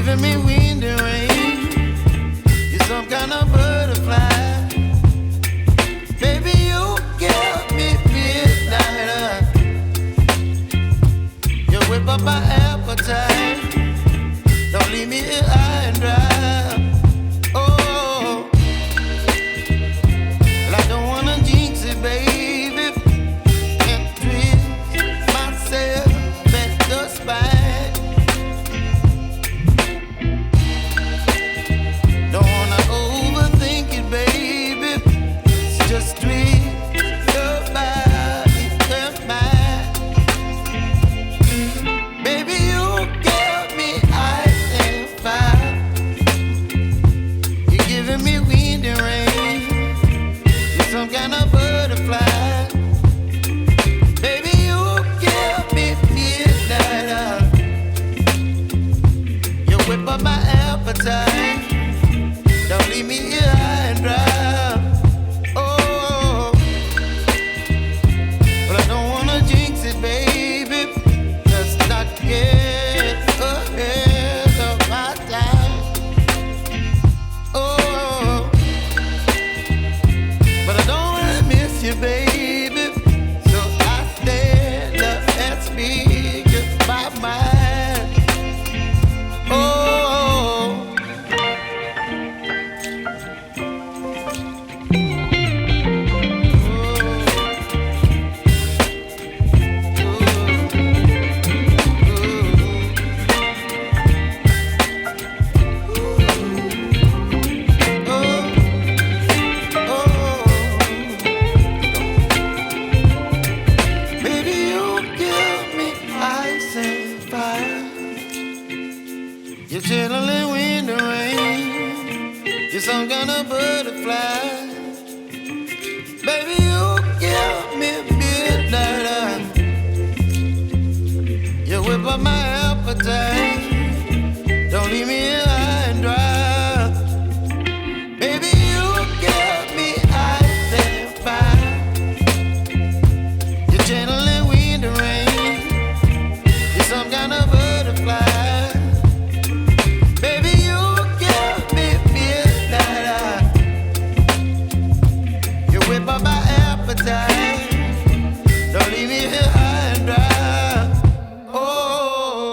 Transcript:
giving me wind and rain. You're some kind of butterfly. Baby, you give me midnight. You whip up my appetite. Don't leave me here high and dry. Oh, well, I don't wanna jinx it, baby, and twist myself at the spine. Don't wanna overthink it, baby. It's just twist your body and mine. Baby, you give me ice and fire. You're giving me wind and rain. You're some kind of butterfly. Baby, you give me midnight. You whip up my appetite. Don't leave me here high and dry. Oh, but I don't wanna jinx it, baby. Let's not get ahead of my time. Oh, but I don't wanna miss you, baby. So I stand up and speak my mind. Oh. Baby, you give me ice and fire. You're chilling wind and rain. You're some kind of butterfly. Baby, you give me midnight. You whip up my appetite. Don't leave me here high and dry. Baby, you give me ice and fire. You're channeling wind and rain. You're some kind of butterfly. Baby, you give me midnight. You whip up my appetite. Don't leave me here high and dry. Oh.